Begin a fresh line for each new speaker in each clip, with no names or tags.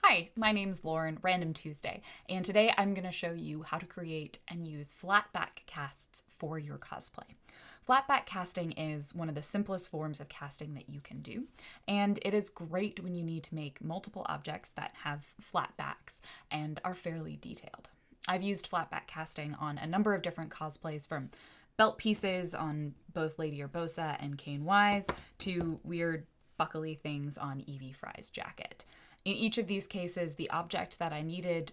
Hi, my name's Lauren, Random Tuesday, and today I'm going to show you how to create and use flat back casts for your cosplay. Flat back casting is one of the simplest forms of casting that you can do, and it is great when you need to make multiple objects that have flat backs and are fairly detailed. I've used flat back casting on a number of different cosplays, from belt pieces on both Lady Urbosa and Kane Wise to weird buckly things on Evie Fry's jacket. In each of these cases, the object that I needed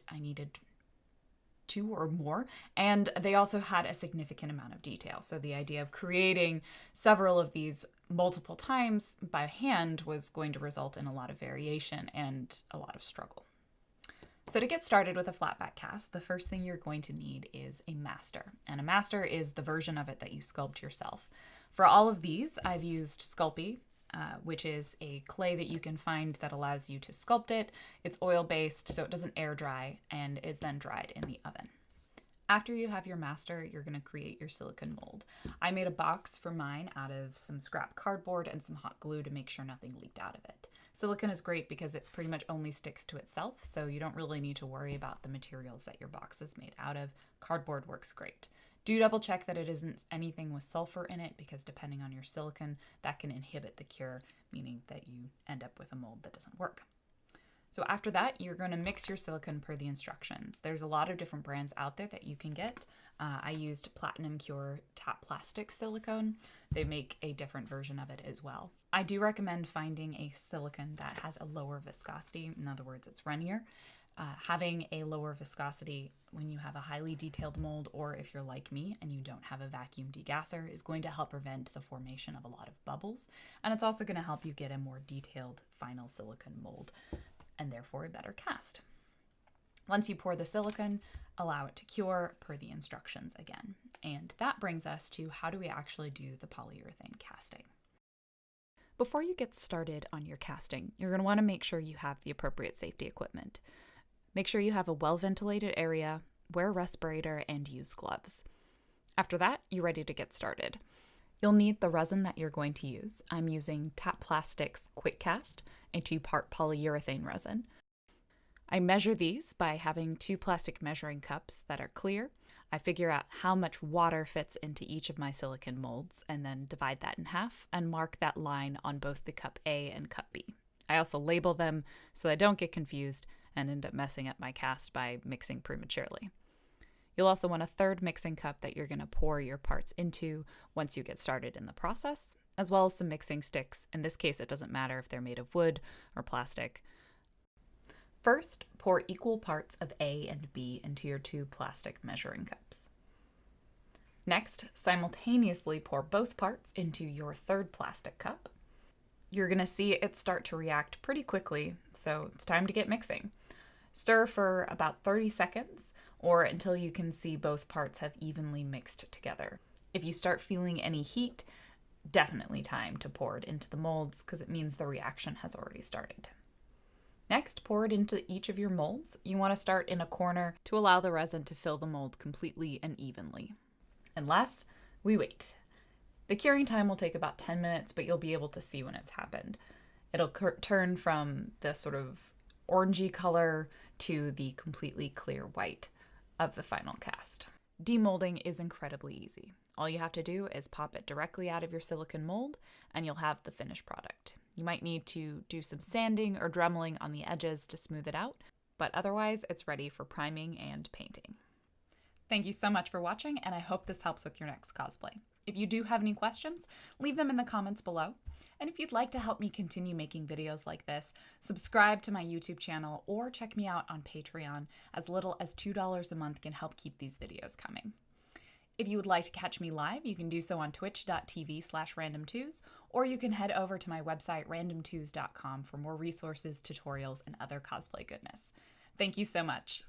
two or more, and they also had a significant amount of detail. So the idea of creating several of these multiple times by hand was going to result in a lot of variation and a lot of struggle. So to get started with a flat back cast, the first thing you're going to need is a master. And a master is the version of it that you sculpt yourself. For all of these, I've used Sculpey, which is a clay that you can find that allows you to sculpt it. It's oil-based, so it doesn't air dry, and is then dried in the oven. After you have your master, you're going to create your silicone mold. I made a box for mine out of some scrap cardboard and some hot glue to make sure nothing leaked out of it. Silicone is great because it pretty much only sticks to itself, so you don't really need to worry about the materials that your box is made out of. Cardboard works great. Do double check that it isn't anything with sulfur in it, because depending on your silicone, that can inhibit the cure, meaning that you end up with a mold that doesn't work. So after that, you're going to mix your silicone per the instructions. There's a lot of different brands out there that you can get. I used Platinum Cure Tap Plastic Silicone. They make a different version of it as well. I do recommend finding a silicone that has a lower viscosity. In other words, it's runnier. Having a lower viscosity when you have a highly detailed mold, or if you're like me and you don't have a vacuum degasser, is going to help prevent the formation of a lot of bubbles. And it's also going to help you get a more detailed final silicone mold, and therefore a better cast. Once you pour the silicone, allow it to cure per the instructions again. And that brings us to how do we actually do the polyurethane casting. Before you get started on your casting, you're going to want to make sure you have the appropriate safety equipment. Make sure you have a well-ventilated area, wear a respirator, and use gloves. After that, you're ready to get started. You'll need the resin that you're going to use. I'm using Tap Plastic's Quick Cast, a 2-part polyurethane resin. I measure these by having 2 plastic measuring cups that are clear. I figure out how much water fits into each of my silicone molds and then divide that in half and mark that line on both the cup A and cup B. I also label them so I don't get confused and end up messing up my cast by mixing prematurely. You'll also want a 3rd mixing cup that you're going to pour your parts into once you get started in the process, as well as some mixing sticks. In this case, it doesn't matter if they're made of wood or plastic. First, pour equal parts of A and B into your 2 plastic measuring cups. Next, simultaneously pour both parts into your 3rd plastic cup. You're going to see it start to react pretty quickly, so it's time to get mixing. Stir for about 30 seconds, or until you can see both parts have evenly mixed together. If you start feeling any heat, definitely time to pour it into the molds, because it means the reaction has already started. Next, pour it into each of your molds. You want to start in a corner to allow the resin to fill the mold completely and evenly. And last, we wait. The curing time will take about 10 minutes, but you'll be able to see when it's happened. It'll turn from the sort of orangey color to the completely clear white of the final cast. Demolding is incredibly easy. All you have to do is pop it directly out of your silicone mold and you'll have the finished product. You might need to do some sanding or dremeling on the edges to smooth it out, but otherwise it's ready for priming and painting. Thank you so much for watching, and I hope this helps with your next cosplay. If you do have any questions, leave them in the comments below. And if you'd like to help me continue making videos like this, subscribe to my YouTube channel or check me out on Patreon. As little as $2 a month can help keep these videos coming. If you would like to catch me live, you can do so on twitch.tv/randomtues, or you can head over to my website randomtues.com for more resources, tutorials, and other cosplay goodness. Thank you so much.